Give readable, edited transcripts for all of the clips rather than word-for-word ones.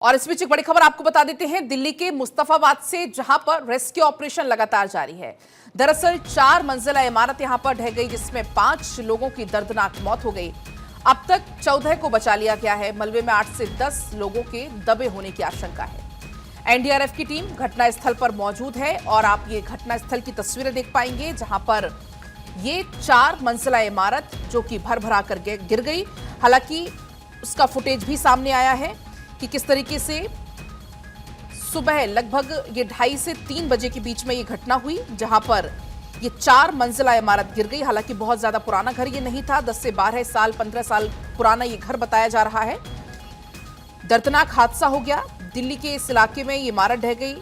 और इस बीच एक बड़ी खबर आपको बता देते हैं दिल्ली के मुस्तफाबाद से, जहां पर रेस्क्यू ऑपरेशन लगातार जारी है। दरअसल 4 मंजिला इमारत यहां पर ढह गई, जिसमें 5 लोगों की दर्दनाक मौत हो गई। अब तक 14 को बचा लिया गया है। मलबे में 8 से 10 लोगों के दबे होने की आशंका है। एनडीआरएफ की टीम घटनास्थल पर मौजूद है और आप ये घटनास्थल की तस्वीरें देख पाएंगे, जहां पर ये 4 मंजिला इमारत जो कि भर भरा कर गिर गई। हालांकि उसका फुटेज भी सामने आया है कि किस तरीके से सुबह लगभग ये 2:30 से 3 बजे के बीच में ये घटना हुई, जहां पर ये 4 मंजिला इमारत गिर गई। हालांकि बहुत ज्यादा पुराना घर ये नहीं था, 10 से 12 साल 15 साल पुराना ये घर बताया जा रहा है। दर्दनाक हादसा हो गया। दिल्ली के इस इलाके में ये इमारत ढह गई।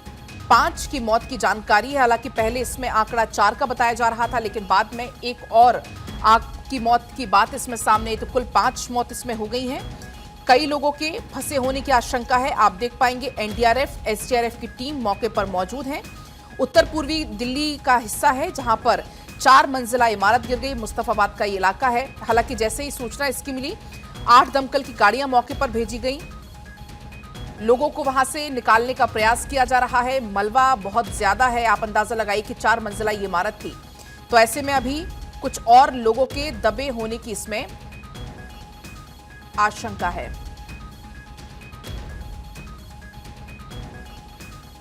5 की मौत की जानकारी है। हालांकि पहले इसमें आंकड़ा 4 का बताया जा रहा था, लेकिन बाद में एक और आग की मौत की बात इसमें सामने आई, तो कुल 5 मौत इसमें हो गई हैं। कई लोगों के फंसे होने की आशंका है। आप देख पाएंगे एनडीआरएफ, एसडीआरएफ की टीम मौके पर मौजूद है। उत्तर पूर्वी दिल्ली का हिस्सा है, जहां पर 4 मंजिला इमारत गिर गई। मुस्तफाबाद का ये इलाका है। हालांकि जैसे ही सूचना इसकी मिली, 8 दमकल की गाड़ियां मौके पर भेजी गई। लोगों को वहां से निकालने का प्रयास किया जा रहा है। मलबा बहुत ज्यादा है। आप अंदाजा लगाइए कि 4 मंजिला ये इमारत थी, तो ऐसे में अभी कुछ और लोगों के दबे होने की इसमें आशंका है।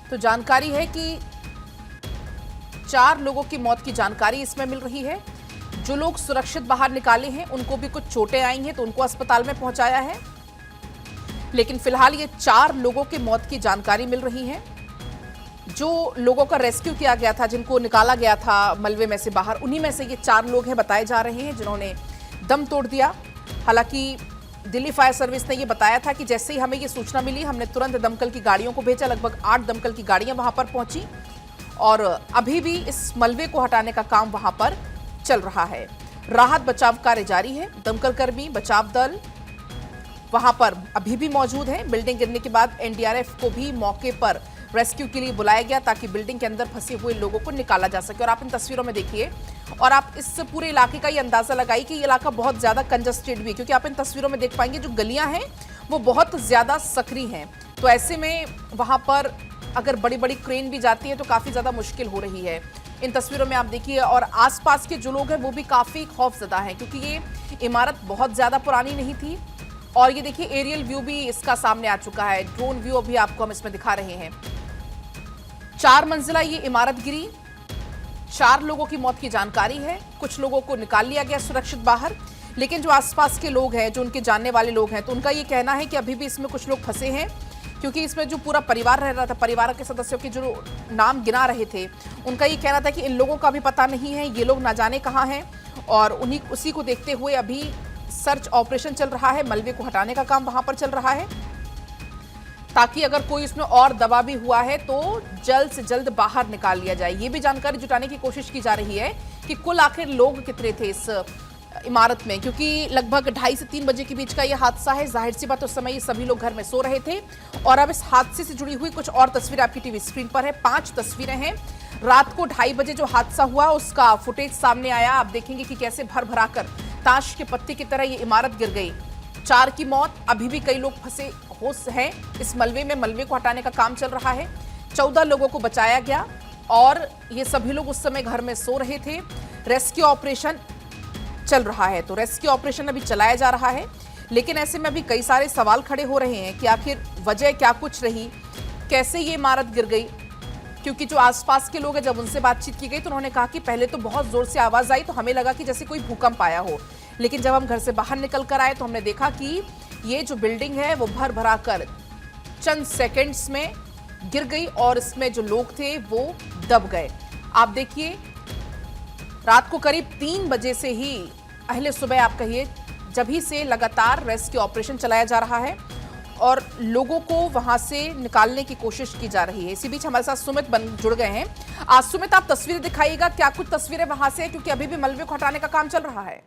तो जानकारी है कि 4 लोगों की मौत की जानकारी इसमें मिल रही है। जो लोग सुरक्षित बाहर निकाले हैं, उनको भी कुछ चोटें आई हैं, तो उनको अस्पताल में पहुंचाया है। लेकिन फिलहाल ये 4 लोगों की मौत की जानकारी मिल रही है। जो लोगों का रेस्क्यू किया गया था, जिनको निकाला गया था मलबे में से बाहर, उन्हीं में से ये 4 लोग हैं बताए जा रहे हैं, जिन्होंने दम तोड़ दिया। हालांकि दिल्ली फायर सर्विस ने ये बताया था कि जैसे ही हमें ये सूचना मिली, हमने तुरंत दमकल की गाड़ियों को भेजा। लगभग 8 दमकल की गाड़ियां वहां पर पहुंची और अभी भी इस मलबे को हटाने का काम वहां पर चल रहा है। राहत बचाव कार्य जारी है। दमकल कर्मी, बचाव दल वहां पर अभी भी मौजूद है। बिल्डिंग गिरने के बाद एनडीआरएफ को भी मौके पर रेस्क्यू के लिए बुलाया गया, ताकि बिल्डिंग के अंदर फंसे हुए लोगों को निकाला जा सके। और आप इन तस्वीरों में देखिए और आप इस पूरे इलाके का ये अंदाजा लगाइए कि ये इलाका बहुत ज्यादा कंजस्टेड भी है, क्योंकि आप इन तस्वीरों में देख पाएंगे जो गलियां हैं वो बहुत ज्यादा सक्रिय हैं। तो ऐसे में वहां पर अगर बड़ी बड़ी क्रेन भी जाती है तो काफी ज्यादा मुश्किल हो रही है। इन तस्वीरों में आप देखिए, और आसपास के जो लोग हैं वो भी काफी खौफजदा हैं, क्योंकि ये इमारत बहुत ज्यादा पुरानी नहीं थी। और ये देखिए एरियल व्यू भी इसका सामने आ चुका है। ड्रोन व्यू अभी आपको हम इसमें दिखा रहे हैं। 4 मंजिला ये इमारत गिरी। 4 लोगों की मौत की जानकारी है। कुछ लोगों को निकाल लिया गया सुरक्षित बाहर, लेकिन जो आसपास के लोग हैं, जो उनके जानने वाले लोग हैं, तो उनका ये कहना है कि अभी भी इसमें कुछ लोग फंसे हैं, क्योंकि इसमें जो पूरा परिवार रह रहा था, परिवार के सदस्यों के जो नाम गिना रहे थे, उनका ये कहना था कि इन लोगों का भी पता नहीं है, ये लोग ना जाने कहाँ हैं। और उसी को देखते हुए अभी सर्च ऑपरेशन चल रहा है। मलबे को हटाने का काम वहां पर चल रहा है, ताकि अगर कोई इसमें और दबा भी हुआ है तो जल्द से जल्द बाहर निकाल लिया जाए। ये भी जानकारी जुटाने की कोशिश की जा रही है कि कुल आखिर लोग कितने थे इस इमारत में, क्योंकि लगभग 2:30 से 3 बजे के बीच का यह हादसा है। जाहिर सी बात, उस समय ये सभी लोग घर में सो रहे थे। और अब इस हादसे से जुड़ी हुई कुछ और तस्वीरें आपकी टीवी स्क्रीन पर है। 5 तस्वीरें हैं। रात को 2:30 बजे जो हादसा हुआ उसका फुटेज सामने आया। आप देखेंगे कि कैसे भर भरा कर ताश के पत्ते की तरह ये इमारत गिर गई। 4 की मौत। अभी भी कई लोग फंसे होश हैं इस मलबे में। मलबे को हटाने का काम चल रहा है। 14 लोगों को बचाया गया और ये सभी लोग उस समय घर में सो रहे थे। रेस्क्यू ऑपरेशन चल रहा है, तो रेस्क्यू ऑपरेशन अभी चलाया जा रहा है। लेकिन ऐसे में अभी कई सारे सवाल खड़े हो रहे हैं कि आखिर वजह क्या कुछ रही, कैसे ये इमारत गिर गई। क्योंकि जो आसपास के लोग हैं, जब उनसे बातचीत की गई तो उन्होंने कहा कि पहले तो बहुत जोर से आवाज आई, तो हमें लगा कि जैसे कोई भूकंप आया हो। लेकिन जब हम घर से बाहर निकल कर आए तो हमने देखा कि ये जो बिल्डिंग है वो भर भरा कर चंद सेकंड्स में गिर गई और इसमें जो लोग थे वो दब गए। आप देखिए, रात को करीब 3 बजे से ही, पहले सुबह आप कहिए, जब ही से लगातार रेस्क्यू ऑपरेशन चलाया जा रहा है और लोगों को वहां से निकालने की कोशिश की जा रही है। इसी बीच हमारे साथ सुमित जुड़ गए हैं। आज सुमित, आप तस्वीरें दिखाइएगा, क्या कुछ तस्वीरें वहां से, क्योंकि अभी भी मलबे को हटाने का काम चल रहा है।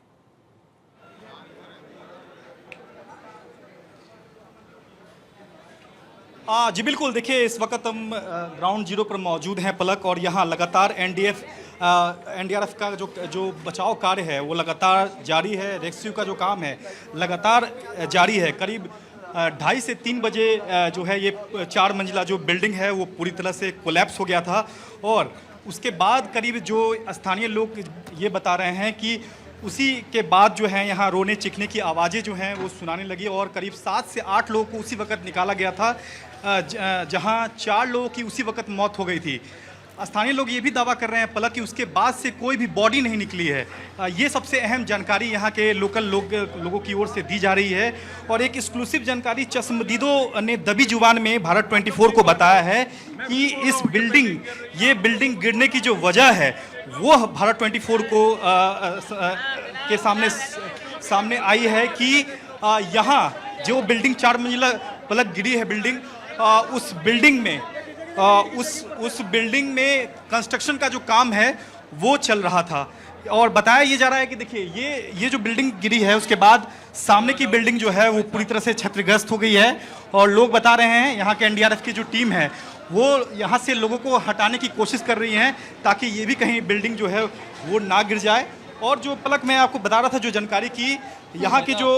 जी बिल्कुल, देखिए इस वक्त हम ग्राउंड जीरो पर मौजूद हैं पलक, और यहाँ लगातार एनडीआरएफ का जो बचाव कार्य है वो लगातार जारी है। रेस्क्यू का जो काम है लगातार जारी है। करीब 2:30 से 3 बजे जो है ये 4 मंजिला जो बिल्डिंग है वो पूरी तरह से कोलैप्स हो गया था। और उसके बाद करीब जो स्थानीय लोग ये बता रहे हैं कि उसी के बाद जो है यहाँ रोने चीखने की आवाज़ें जो हैं वो सुनाने लगी और करीब 7 से 8 लोगों को उसी वक्त निकाला गया था, जहाँ 4 लोगों की उसी वक्त मौत हो गई थी। स्थानीय लोग ये भी दावा कर रहे हैं पलक कि उसके बाद से कोई भी बॉडी नहीं निकली है। ये सबसे अहम जानकारी यहाँ के लोकल लोगों की ओर से दी जा रही है। और एक एक्सक्लूसिव जानकारी चश्मदीदों ने दबी जुबान में भारत 24 को बताया है कि ये बिल्डिंग गिरने की जो वजह है वो भारत 24 को के सामने आई है कि यहाँ जो बिल्डिंग 4 मंजिला पलक गिरी है बिल्डिंग, उस बिल्डिंग में कंस्ट्रक्शन का जो काम है वो चल रहा था। और बताया ये जा रहा है कि देखिए ये जो बिल्डिंग गिरी है उसके बाद सामने की बिल्डिंग जो है वो पूरी तरह से क्षतिग्रस्त हो गई है। और लोग बता रहे हैं, यहाँ के एनडीआरएफ की जो टीम है वो यहाँ से लोगों को हटाने की कोशिश कर रही हैं ताकि ये भी कहीं बिल्डिंग जो है वो ना गिर जाए। और जो पलक मैं आपको बता रहा था जो जानकारी की, यहाँ के जो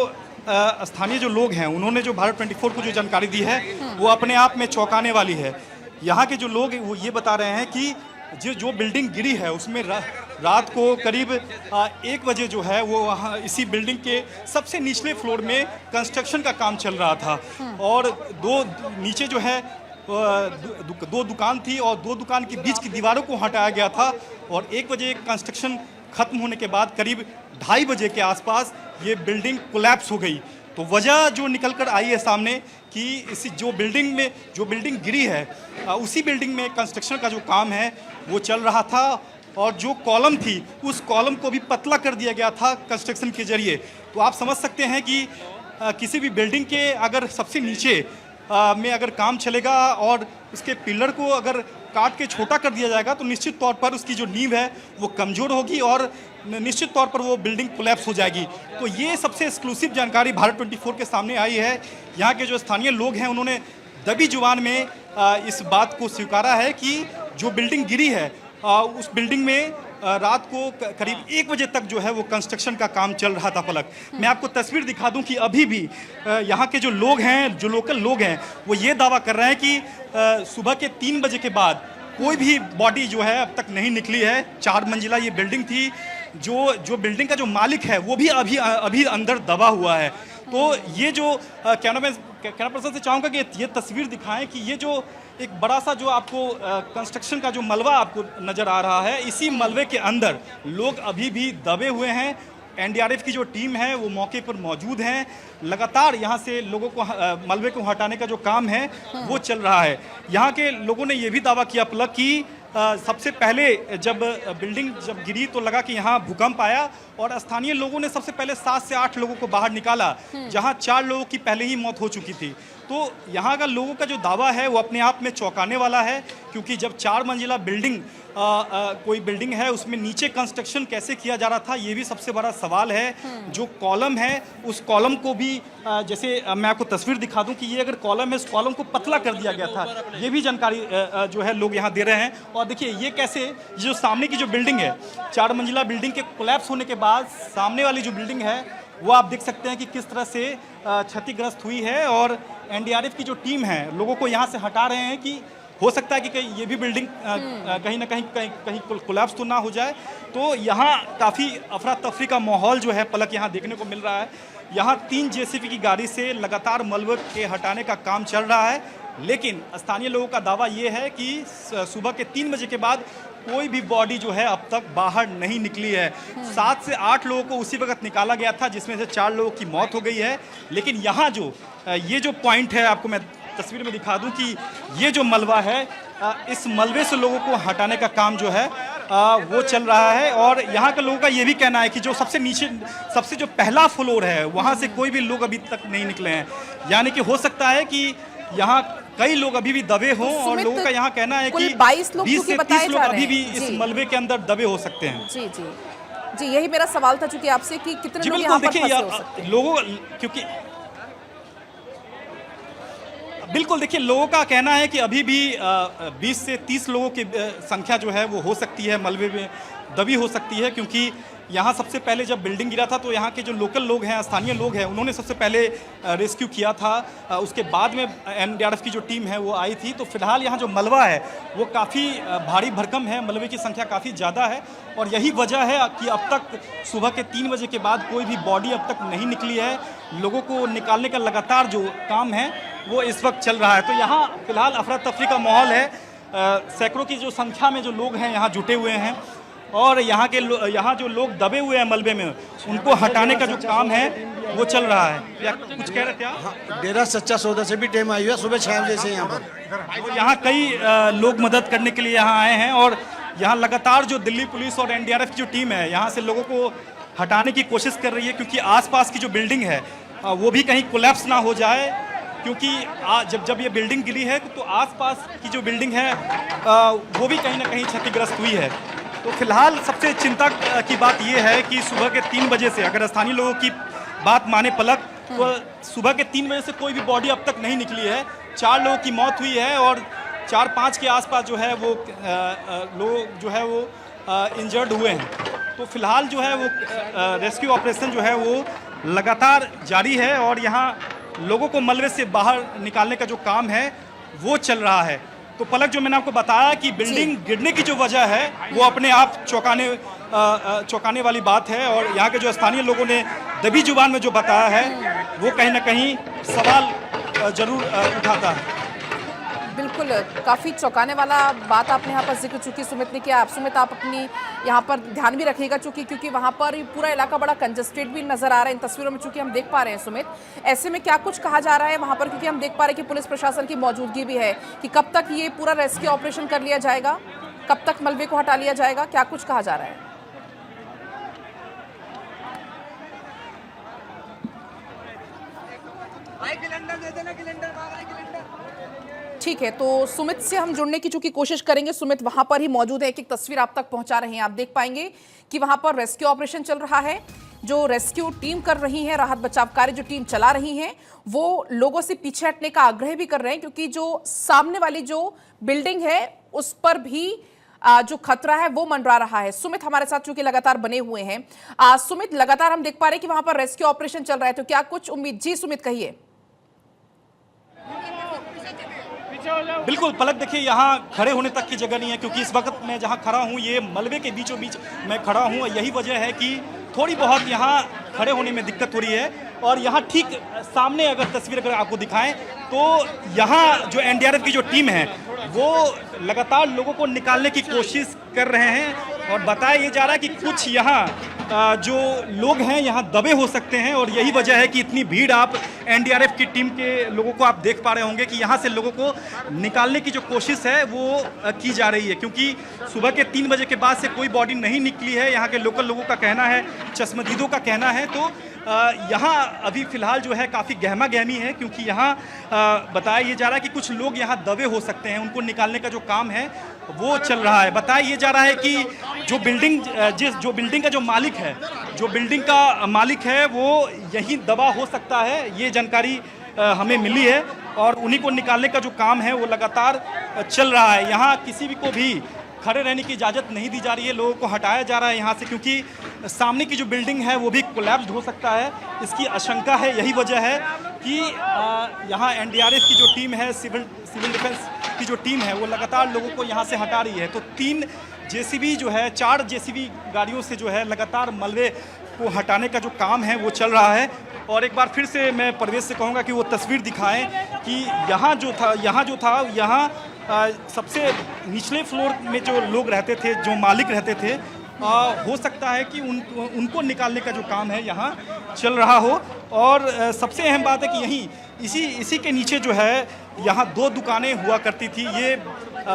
स्थानीय जो लोग हैं उन्होंने जो भारत 24 को जो जानकारी दी है वो अपने आप में चौंकाने वाली है। यहाँ के जो लोग वो ये बता रहे हैं कि जो बिल्डिंग गिरी है उसमें रात को करीब 1 बजे जो है वो वहाँ इसी बिल्डिंग के सबसे निचले फ्लोर में कंस्ट्रक्शन का काम चल रहा था। और नीचे जो है 2 दुकान थी और 2 दुकान के बीच की दीवारों को हटाया गया था। और 1 बजे कंस्ट्रक्शन खत्म होने के बाद करीब 2:30 बजे के आसपास ये बिल्डिंग कोलैप्स हो गई। तो वजह जो निकल कर आई है सामने कि इसी जो बिल्डिंग गिरी है उसी बिल्डिंग में कंस्ट्रक्शन का जो काम है वो चल रहा था। और जो कॉलम थी उस कॉलम को भी पतला कर दिया गया था कंस्ट्रक्शन के जरिए। तो आप समझ सकते हैं कि किसी भी बिल्डिंग के अगर सबसे नीचे में अगर काम चलेगा और उसके पिलर को अगर काट के छोटा कर दिया जाएगा तो निश्चित तौर पर उसकी जो नींव है वो कमज़ोर होगी और निश्चित तौर पर वो बिल्डिंग कोलैप्स हो जाएगी। तो ये सबसे एक्सक्लूसिव जानकारी भारत 24 के सामने आई है। यहाँ के जो स्थानीय लोग हैं उन्होंने दबी जुबान में इस बात को स्वीकारा है कि जो बिल्डिंग गिरी है उस बिल्डिंग में रात को करीब 1 बजे तक जो है वो कंस्ट्रक्शन का काम चल रहा था। पलक, मैं आपको तस्वीर दिखा दूं कि अभी भी यहाँ के जो लोग हैं, जो लोकल लोग हैं, वो ये दावा कर रहे हैं कि सुबह के 3 बजे के बाद कोई भी बॉडी जो है अब तक नहीं निकली है। 4 मंजिला ये बिल्डिंग थी। जो बिल्डिंग का जो मालिक है वो भी अभी अंदर दबा हुआ है। तो ये जो कैमरा पर्सन से चाहूँगा कि ये तस्वीर दिखाएं कि ये जो एक बड़ा सा जो आपको कंस्ट्रक्शन का जो मलबा आपको नज़र आ रहा है, इसी मलबे के अंदर लोग अभी भी दबे हुए हैं। एनडीआरएफ की जो टीम है वो मौके पर मौजूद हैं। लगातार यहाँ से लोगों को मलबे को हटाने का जो काम है वो चल रहा है। यहाँ के लोगों ने ये भी दावा किया पलक कि सबसे पहले जब बिल्डिंग गिरी तो लगा कि यहाँ भूकंप आया और स्थानीय लोगों ने सबसे पहले 7 से 8 लोगों को बाहर निकाला, जहाँ 4 लोगों की पहले ही मौत हो चुकी थी। तो यहाँ का लोगों का जो दावा है वो अपने आप में चौंकाने वाला है, क्योंकि जब 4 मंजिला बिल्डिंग कोई बिल्डिंग है उसमें नीचे कंस्ट्रक्शन कैसे किया जा रहा था ये भी सबसे बड़ा सवाल है। जो कॉलम है उस कॉलम को भी जैसे मैं आपको तस्वीर दिखा दूं कि ये अगर कॉलम है, इस कॉलम को पतला कर दिया गया था, ये भी जानकारी जो है लोग यहाँ दे रहे हैं। और देखिए ये कैसे जो सामने की जो बिल्डिंग है, 4 मंजिला बिल्डिंग के कोलैप्स होने के बाद सामने वाली जो बिल्डिंग है वो आप देख सकते हैं कि किस तरह से क्षतिग्रस्त हुई है। और एनडीआरएफ की जो टीम है लोगों को यहाँ से हटा रहे हैं कि हो सकता है कि कहीं ये भी बिल्डिंग कहीं ना कहीं कोलैप्स तो ना हो जाए। तो यहाँ काफ़ी अफरा तफरी का माहौल जो है पलक यहाँ देखने को मिल रहा है। यहाँ 3 जेसीबी की गाड़ी से लगातार मलबे के हटाने का काम चल रहा है, लेकिन स्थानीय लोगों का दावा ये है कि सुबह के 3 बजे के बाद कोई भी बॉडी जो है अब तक बाहर नहीं निकली है। 7 से 8 लोगों को उसी वक्त निकाला गया था, जिसमें से 4 लोगों की मौत हो गई है। लेकिन यहाँ ये जो पॉइंट है, आपको मैं तस्वीर में दिखा दूं कि ये जो मलबा है, इस मलबे से लोगों को हटाने का काम जो है वो चल रहा है। और यहाँ के लोगों का ये भी कहना है कि जो सबसे नीचे, सबसे जो पहला फ्लोर है, वहाँ से कोई भी लोग अभी तक नहीं निकले हैं। यानी कि हो सकता है कि यहाँ कई लोग अभी भी दबे हों। और लोगों का यहाँ कहना है कि 22 लोग 20 से 30 लोग अभी भी इस मलबे के अंदर दबे हो सकते हैं। जी जी जी, यही मेरा सवाल था चूंकि आपसे कि कितने लोग यहाँ पर फंसे हो सकते हैं। लोगों, क्योंकि बिल्कुल देखिए, लोगों का कहना है कि अभी भी 20 से 30 लोगों की संख्या जो है वो हो सकती है, मलबे में दबी हो सकती है, क्योंकि यहाँ सबसे पहले जब बिल्डिंग गिरा था तो यहाँ के जो लोकल लोग हैं, स्थानीय लोग हैं, उन्होंने सबसे पहले रेस्क्यू किया था। उसके बाद में एनडीआरएफ की जो टीम है वो आई थी। तो फिलहाल यहाँ जो मलबा है वो काफ़ी भारी भरकम है, मलबे की संख्या काफ़ी ज़्यादा है और यही वजह है कि अब तक सुबह के 3 बजे के बाद कोई भी बॉडी अब तक नहीं निकली है। लोगों को निकालने का लगातार जो काम है वो इस वक्त चल रहा है। तो यहाँ फिलहाल अफरा तफरी का माहौल है। सैकड़ों की जो संख्या में जो लोग हैं यहाँ जुटे हुए हैं और यहाँ जो लोग दबे हुए हैं मलबे में, उनको हटाने का जो काम है वो चल रहा है। या कुछ कह रहे थे आप? डेरा सच्चा सौदा से भी टीम आई हुई है सुबह 6 बजे से यहाँ पर। तो यहाँ कई लोग मदद करने के लिए यहाँ आए हैं और यहाँ लगातार जो दिल्ली पुलिस और एनडीआरएफ की जो टीम है यहाँ से लोगों को हटाने की कोशिश कर रही है, क्योंकि आसपास की जो बिल्डिंग है वो भी कहीं कोलैप्स ना हो जाए। क्योंकि जब ये बिल्डिंग गिरी है तो आसपास की जो बिल्डिंग है वो भी कहीं ना कहीं क्षतिग्रस्त हुई है। तो फिलहाल सबसे चिंता की बात ये है कि सुबह के 3 बजे से, अगर स्थानीय लोगों की बात माने पलक, तो सुबह के 3 बजे से कोई भी बॉडी अब तक नहीं निकली है। 4 लोगों की मौत हुई है और 4-5 के आसपास जो है वो लोग जो है वो इंजर्ड हुए हैं। तो फिलहाल जो है वो रेस्क्यू ऑपरेशन जो है वो लगातार जारी है और यहाँ लोगों को मलबे से बाहर निकालने का जो काम है वो चल रहा है। तो पलक, जो मैंने आपको बताया कि बिल्डिंग गिरने की जो वजह है वो अपने आप चौंकाने वाली बात है और यहाँ के जो स्थानीय लोगों ने दबी जुबान में जो बताया है वो कहीं ना कहीं सवाल जरूर उठाता है। बिल्कुल, काफ़ी चौंकाने वाला बात आपने यहाँ पर जिक्र चूँकि सुमित ने किया। आप सुमित, आप अपनी यहाँ पर ध्यान भी रखिएगा क्योंकि वहाँ पर पूरा इलाका बड़ा कंजस्टेड भी नज़र आ रहा है इन तस्वीरों में, चूँकि हम देख पा रहे हैं। सुमित, ऐसे में क्या कुछ कहा जा रहा है वहाँ पर, क्योंकि हम देख पा रहे हैं कि पुलिस प्रशासन की मौजूदगी भी है, कि कब तक ये पूरा रेस्क्यू ऑपरेशन कर लिया जाएगा, कब तक मलबे को हटा लिया जाएगा, क्या कुछ कहा जा रहा है? ठीक है, तो सुमित से हम जुड़ने की चूंकि कोशिश करेंगे। सुमित वहां पर ही मौजूद है, एक तस्वीर आप तक पहुंचा रहे हैं। आप देख पाएंगे कि वहां पर रेस्क्यू ऑपरेशन चल रहा है। जो रेस्क्यू टीम कर रही है, राहत बचाव कार्य जो टीम चला रही है, वो लोगों से पीछे हटने का आग्रह भी कर रहे हैं, क्योंकि जो सामने वाली जो बिल्डिंग है उस पर भी जो खतरा है वो मंडरा रहा है। सुमित हमारे साथ चूंकि लगातार बने हुए हैं। सुमित, लगातार हम देख पा रहे हैं कि वहां पर रेस्क्यू ऑपरेशन चल रहा है, तो क्या कुछ उम्मीद? जी सुमित, कहिए। बिल्कुल पलक, देखिए यहाँ खड़े होने तक की जगह नहीं है, क्योंकि इस वक्त मैं जहाँ खड़ा हूँ ये मलबे के बीचों बीच मैं खड़ा हूँ। यही वजह है कि थोड़ी बहुत यहाँ खड़े होने में दिक्कत हो रही है। और यहाँ ठीक सामने अगर आपको दिखाएं तो यहाँ जो एनडीआरएफ की जो टीम है वो लगातार लोगों को निकालने की कोशिश कर रहे हैं और बताया ये जा रहा है कि कुछ यहाँ जो लोग हैं यहाँ दबे हो सकते हैं। और यही वजह है कि इतनी भीड़ आप एनडीआरएफ की टीम के लोगों को आप देख पा रहे होंगे कि यहाँ से लोगों को निकालने की जो कोशिश है वो की जा रही है, क्योंकि सुबह के 3 बजे के बाद से कोई बॉडी नहीं निकली है। यहाँ के लोकल लोगों का कहना है, चश्मदीदों का कहना है। तो यहाँ अभी फ़िलहाल जो है काफ़ी गहमा गहमी है, क्योंकि यहाँ बताया ये जा रहा है कि कुछ लोग यहाँ दबे हो सकते हैं, उनको निकालने का जो काम है वो चल रहा है। बताया ये जा रहा है कि जो बिल्डिंग का जो मालिक है वो यहीं दबा हो सकता है, ये जानकारी हमें मिली है और उन्हीं को निकालने का जो काम है वो लगातार चल रहा है। यहाँ किसी भी को भी खड़े रहने की इजाज़त नहीं दी जा रही है, लोगों को हटाया जा रहा है यहाँ से, क्योंकि सामने की जो बिल्डिंग है वो भी कोलैप्स हो सकता है, इसकी आशंका है। यही वजह है कि यहाँ एनडीआरएफ की जो टीम है, सिविल डिफेंस की जो टीम है वो लगातार लोगों को यहाँ से हटा रही है। तो 3 जेसीबी जो है, 4 जेसीबी गाड़ियों से जो है लगातार मलबे को हटाने का जो काम है वो चल रहा है। और एक बार फिर से मैं परवेश से कहूँगा कि वो तस्वीर दिखाएं कि यहाँ जो था सबसे निचले फ्लोर में जो लोग रहते थे, जो मालिक रहते थे, हो सकता है कि उनको निकालने का जो काम है यहाँ चल रहा हो। और सबसे अहम बात है कि यहीं इसी के नीचे जो है यहाँ 2 दुकानें हुआ करती थी, ये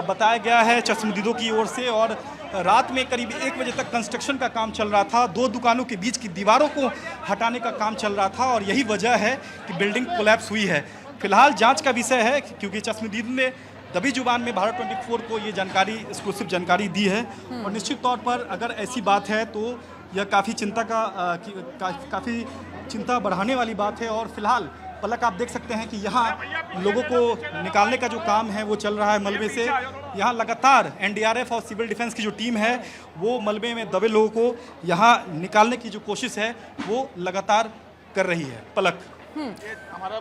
बताया गया है चश्मदीदों की ओर से। और रात में करीब 1 बजे तक कंस्ट्रक्शन का काम चल रहा था, 2 दुकानों के बीच की दीवारों को हटाने का काम चल रहा था और यही वजह है कि बिल्डिंग कोलैप्स हुई है। फिलहाल जांच का विषय है, क्योंकि चश्मदीद ने दबी जुबान में भारत 24 को ये जानकारी, एक्सक्लूसिव जानकारी दी है। और निश्चित तौर पर अगर ऐसी बात है तो यह काफ़ी चिंता बढ़ाने वाली बात है। और फिलहाल पलक आप देख सकते हैं कि यहाँ लोगों को निकालने का जो काम है वो चल रहा है मलबे से। यहाँ लगातार एनडीआरएफ और सिविल डिफेंस की जो टीम है वो मलबे में दबे लोगों को यहाँ निकालने की जो कोशिश है वो लगातार कर रही है। पलक,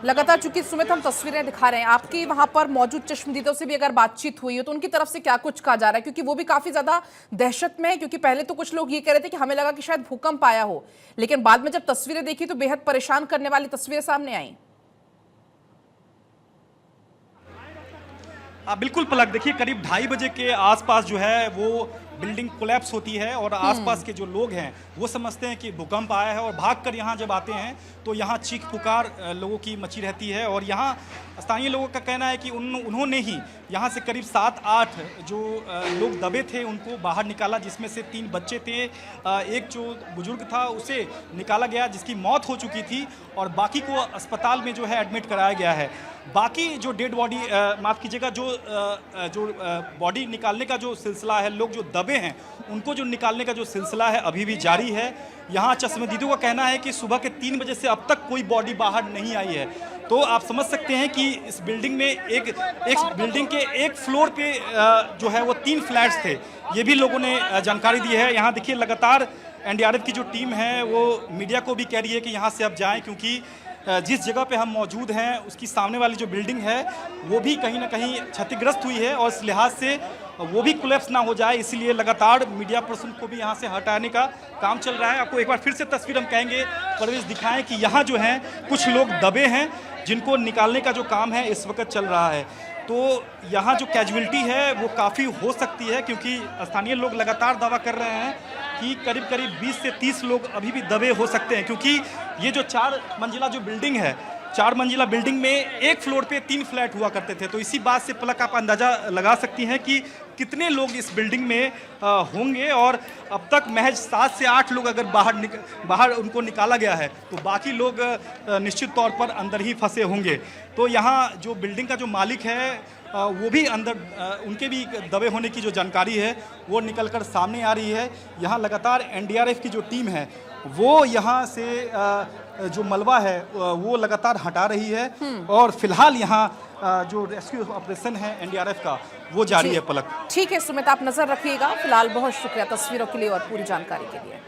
लगातार चूंकि सुमित हम तस्वीरें दिखा रहे हैं, आपकी वहां पर मौजूद चश्मदीदों से भी अगर बातचीत हुई हो तो उनकी तरफ से क्या कुछ कहा जा रहा है, क्योंकि वो भी काफी ज्यादा दहशत में है। क्योंकि पहले तो कुछ लोग ये कह रहे थे कि हमें लगा कि शायद भूकंप आया हो, लेकिन बाद में जब तस्वीरें देखी तो बेहद परेशान करने वाली तस्वीरें सामने आई। बिल्कुल पलक, देखिए करीब 2:30 बजे के आसपास जो है वो बिल्डिंग कोलैप्स होती है और आसपास के जो लोग हैं वो समझते हैं कि भूकंप आया है और भागकर यहाँ जब आते हैं तो यहाँ चीख पुकार लोगों की मची रहती है। और यहाँ स्थानीय लोगों का कहना है कि उन्होंने ही यहाँ से करीब 7-8 जो लोग दबे थे उनको बाहर निकाला, जिसमें से 3 बच्चे थे, एक जो बुजुर्ग था उसे निकाला गया जिसकी मौत हो चुकी थी और बाकी को अस्पताल में जो है एडमिट कराया गया है। बाकी जो डेड बॉडी, माफ़ कीजिएगा, जो बॉडी निकालने का जो सिलसिला है, लोग जो दबे हैं उनको जो निकालने का जो सिलसिला है अभी भी जारी है। यहाँ चश्मदीदों का कहना है कि सुबह के 3 बजे से अब तक कोई बॉडी बाहर नहीं आई है। तो आप समझ सकते हैं कि इस बिल्डिंग में एक बिल्डिंग के एक फ्लोर पे जो है वो 3 फ्लैट्स थे, ये भी लोगों ने जानकारी दी है। यहाँ देखिए लगातार एनडीआरएफ की जो टीम है वो मीडिया को भी कह रही है कि यहाँ से अब जाएं, क्योंकि जिस जगह पे हम मौजूद हैं उसकी सामने वाली जो बिल्डिंग है वो भी कहीं ना कहीं क्षतिग्रस्त हुई है और इस लिहाज से वो भी कोलैप्स ना हो जाए, इसीलिए लगातार मीडिया पर्सन को भी यहाँ से हटाने का काम चल रहा है। आपको एक बार फिर से तस्वीर हम कहेंगे परवेज दिखाएं कि यहाँ जो हैं कुछ लोग दबे हैं जिनको निकालने का जो काम है इस वक्त चल रहा है। तो यहाँ जो कैजुअलिटी है वो काफ़ी हो सकती है, क्योंकि स्थानीय लोग लगातार दावा कर रहे हैं कि करीब 20 से 30 लोग अभी भी दबे हो सकते हैं, क्योंकि ये जो 4 मंजिला जो बिल्डिंग है, 4 मंजिला बिल्डिंग में एक फ्लोर पे 3 फ्लैट हुआ करते थे। तो इसी बात से पलक आप अंदाज़ा लगा सकती हैं कि कितने लोग इस बिल्डिंग में होंगे। और अब तक महज 7 से 8 लोग अगर बाहर उनको निकाला गया है तो बाकी लोग निश्चित तौर पर अंदर ही फंसे होंगे। तो यहाँ जो बिल्डिंग का जो मालिक है वो भी अंदर, उनके भी दबे होने की जो जानकारी है वो निकलकर सामने आ रही है। यहाँ लगातार एनडीआरएफ की जो टीम है वो यहाँ से जो मलबा है वो लगातार हटा रही है और फिलहाल यहाँ जो रेस्क्यू ऑपरेशन है एनडीआरएफ का वो जारी है। पलक, ठीक है सुमित, आप नजर रखिएगा। फिलहाल बहुत शुक्रिया तस्वीरों के लिए और पूरी जानकारी के लिए।